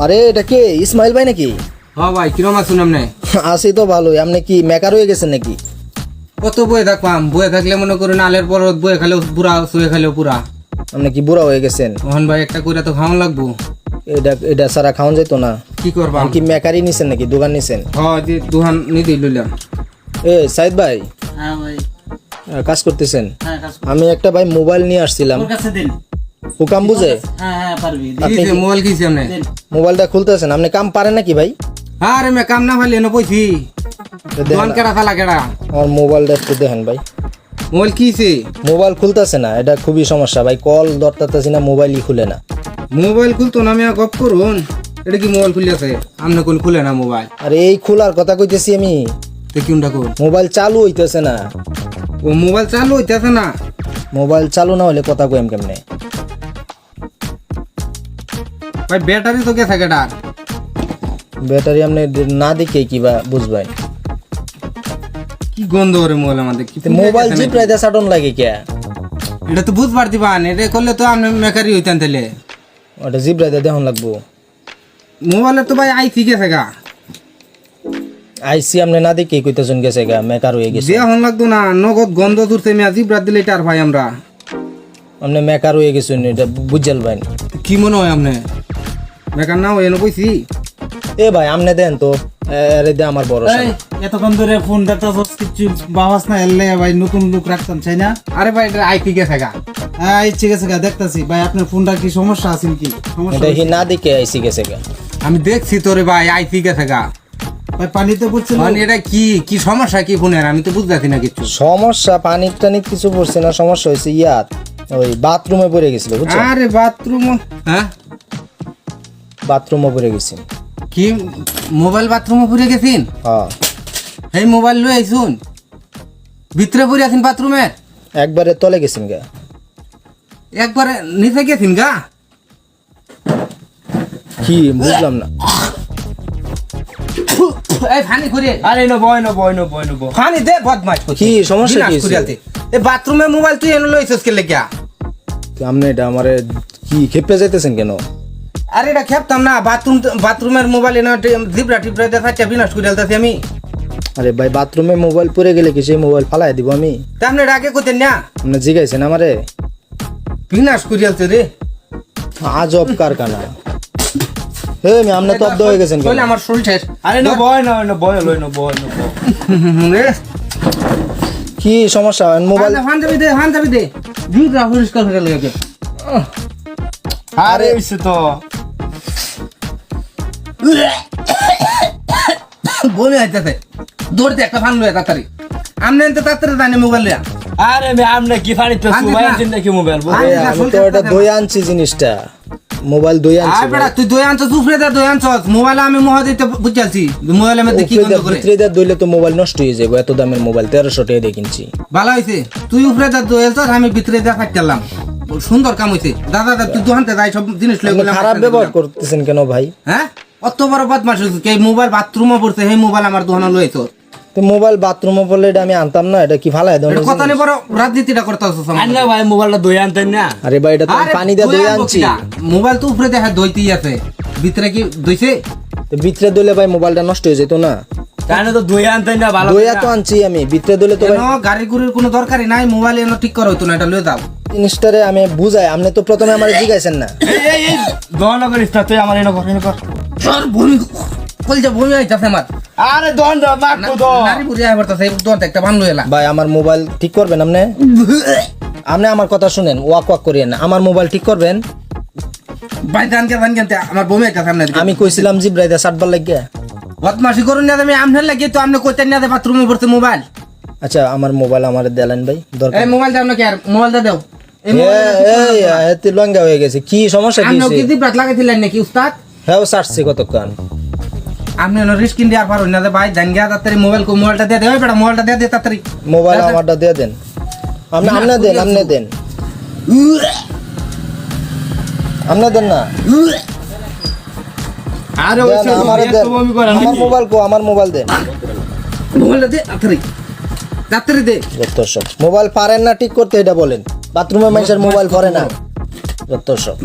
আরে এটা কে ইসমাইল ভাই নাকি? হ্যাঁ ভাই, কিরম আছেন আপনি? আছি তো ভালোই। আপনি কি মেকার হয়ে গেছেন নাকি? কত বয়ে থাকবাম, বয়ে থাকলে মনে করুন আলের পর বয়ে খালেও পুরা, শুয়ে খালেও পুরা। আপনি কি বুড়া হয়ে গেছেন? মোহন ভাই একটা করে তো খাওয়ান লাগবো। এটা সারা খাওয়ান যেত না? কি করবা? কি মেকারই নিছেন নাকি দোকান নিছেন? হ্যাঁ, দুহান নিতে লইলাম। সাইদ ভাই হ্যাঁ ভাই, কাজ করতেছেন? হ্যাঁ কাজ আমি একটা ভাই মোবাইল নিয়ে আসছিলাম। তোর কাছে দিন। হুকাম বুঝে হ্যাঁ পারবি। আপনি কিছে মোবাইল কিছে আপনি? দিন। মোবাইলটা খুলতেছেন, আপনি কাম পারেন নাকি ভাই? আরে মে কাম না ফাইলে এনে পয়সি তো দেখেন, দোকান কেডা থালা কেডা আমার মোবাইলটা একটু দেখেন ভাই। মোবাইল কিছে? মোবাইল খুলতেছে না, এটা খুবই সমস্যা ভাই। কল ধরতেছি না, মোবাইলই খুলে না। মোবাইল খুলতো না, আমি গপ করুন। এটা কি মোবাইল খুলিয়াছে? আপনি কোন খুলে না মোবাইল? আরে এই খোলার কথা কইতেছি আমি। তো কিউনটা কোন? মোবাইল চালু হইতেছে না। ও মোবাইল চালু হইতেছে না? মোবাইল চালু না হলে কথা কইম কেমনে? ভাই ব্যাটারি তো গেছে কেডা? ব্যাটারি আপনি না দেখে কিবা বুঝবাই। কি গন্ধ করে মোবাইল আমাদের? কি মোবাইল জিপ রাইতে সাটন লাগে কে? এটা তো বুঝ পারতি পান, এটা করলে তো আপনি মেকারি হইতেন তাহলে। ওটা জিপ রাইতে দেখুন লাগবো। মোবাইলের তো ভাই আইসি গেছে গা। আইসি আপনি না দেখে কইতেছেন গেছে গা, মেকার হয়ে গেছে। দেহন লাগতো না, নগদ গন্ধ তুলছে মেয়া, জিপ রাত দিলে টার ভাই আমরা। আপনি মেকার হয়ে গেছেন, এটা বুঝাল ভাই। কি মনে হয় আপনি মেকার না হয়ে কইছি? এ ভাই আপনি দেন তো, আরে দে আমার বড় এই এতক্ষণ ধরে ফোন দেখতে কিছু বাবাস না এলে ভাই, নতুন লোক রাখতাম চাই না। আরে ভাই এটা আইসি গেছে গা। হ্যাঁ ঠিক আছে গা, দেখতাছি ভাই আপনার ফোনটা কি সমস্যা আছে কি? সমস্যা এটা না দেখে আইসি গেছে গা। আমি দেখছি তোরে ভাই, আইসি গেছে গা। ভাই পানিতে পড়ছে না? মানে এটা কি কি সমস্যা কি ফোনের? আমি তো বুঝতেছি না কিছু। সমস্যা পানি টানি কিছু পড়ছে না, সমস্যা হয়েছে ইয়াত ওই বাথরুমে পড়ে গেছিল বুঝছো? আরে বাথরুম? হ্যাঁ, বাথরুমে পড়ে গেছি। কি মোবাইল বাথরুমে পড়ে গেছিন? হ্যাঁ, এই মোবাইল লই আইছুন, ভিতরে পড়ে আছেন বাথরুমের? একবারে তলে গেছেন গা। একবারে নিচে গেছিন গা? কি বুঝলাম না। এই ফানি করে আরে বয় ফানি দে, বদমাইশ করছিস। কি সমস্যা বিনাশ কি হয়েছে? করিয়াতে। এই বাথরুমে মোবাইল তুই এনে লইছস কে লাগিয়া? আপনি এটা আমারে কি খেপে যাইতেছেন কেন? আরে এটা খেপতাম না, বাথরুমের মোবাইল এনে জিবরা টিপরা দেখাচ্ছে, বিনাশ করিয়ালতাছি আমি। আরে ভাই বাথরুমে মোবাইল পড়ে গেলে কি সেই মোবাইল ফালাই দিব আমি? তা আপনি আগে করতেন না? আপনি জিগাইছেন আমারে? বিনাশ করিয়ালতে রে। আজব কারখানা। হে আমি আপনি তব্দ হয়ে গেছেন কেন? কইলে আমার শরীর শেষ। আরে বয় রে কি সমস্যা? মোবাইল ফান যাবি দে জিবরা পরিষ্কার করে লইয়া। আরে হইছে তো। বমি আইতাছে, দৌড়তে একটা ফান লইয়া তাড়াতাড়ি। আমনে এনতে তাড়াতাড়ি জানি মোবাইল লইয়া। আরে আপনি কি পানি তো পানি মোবাইল না। দিন নাকি মোবাইল? আরে এ, আমি তো এটা দই আনছি জিনিসটা, মোবাইল দই আনছি। আর বেটা তুই দই আনছস, উপরে দে দই আনছস, মোবাইল আমি মহা দিতে বুঝালছি, মোবাইল আমি দেখি গন্ধ করে। ভিতরে দিয়ে দইলে তো মোবাইল নষ্ট হয়ে যাবে। এত দামের মোবাইল 1300 টাকা দিয়ে কিনছি। ভালো হইছে, তুই উপরে দে দই আনছস, আমি ভিতরে দে ফাটলাম। সুন্দর কাম হইছে। দাদা তুই দোকানতে যাই সব জিনিস লই আপনি গেলাম। খারাপ ব্যবহার করতেছেন কেন ভাই? হ্যাঁ, অত বড় বদমাশ হইছিস, এই মোবাইল বাথরুমে পড়ছে, এই মোবাইল আমার দোকানে লইছো। তো মোবাইল বাথরুমে পড়লে এটা আমি আনতাম না, এটা কি ফালাই দেন? এটা কথা নেই, বড় রাজনীতিটা করতেছস আমার। আরে ভাই মোবাইলটা দই আনতেন না? আরে ভাই এটা তো আমি আরে পানি দিয়ে দই দই আনবো আনছি। কিনা? মোবাইল তো উপরে দেখা দইতেই আছে, ভিতরে কি দইছে? তো ভিতরে দইলে ভাই মোবাইলটা নষ্ট হয়ে যেত না? তাহলে তো দই আনতেন না? ভালো দইয়া তো আনছি আমি, ভিতরে দইলে তো ভাই কেন গাড়ি গুড়ির কোনো দরকারই নাই, মোবাইল এনে ঠিক করা হইতো না, এটা লয়ে দাও। জিনিসটারে আমি বুঝাই, আপনি তো প্রথমে আমার জিগাইছেন না। এই দহন করিস না তুই, আমার এনে কর। তোর ভূমি কল যা ভূমি আইতাছে আমার। আরে দহন মারবো তো। নারী বুড়ি আই বর্তাছে, এই দোন একটা বান লইলা। ভাই আমার মোবাইল ঠিক করবেন আপনি? আপনি আমার কথা শুনেন, ওয়াক করিয়েন না। আমার মোবাইল ঠিক করবেন। ভাই জান কে আমার ভূমি আইতাছে সামনে। আমি কইছিলাম জিব্রাইদা সাতবার লাগিয়া। বদমাশি করুন না, আমি আমনের লাগিয়ে তো আমনে কইতেন না বাথরুমে পড়ছে মোবাইল। আচ্ছা আমার মোবাইল আমারে দেলেন ভাই, দরকার। এই মোবাইল দাও না, কি আর মোবাইলটা দাও। এই এতে লঙ্গা হয়ে গেছে, কি সমস্যা কি আমনে কি হইছে? দিব্রাত লাগাইছিলেন নাকি উস্তাদ? হ্যাঁ সারছে কতক্ষণ। আপনি রিস্ক ইন দেওয়ার পারুন না ভাই, জান গিয়া তাড়াতাড়ি মোবাইলটা দিয়ে দে। ওই বেটা মোবাইলটা দিয়ে দে তাড়াতাড়ি। মোবাইল আমারটা দিয়ে দেন। আপনি দেন, আপনি দেন, আপনি দেন না। আরে দেন, ওইসব আমারে দেন। বমি করে আমার মোবাইল কো, আমার মোবাইল দেন। মোবাইলটা দে তাড়াতাড়ি দে। যত সব মোবাইল পারেন না ঠিক করতে, এটা বলেন। বাথরুমে মানুষের মোবাইল পড়ে না, যত সব।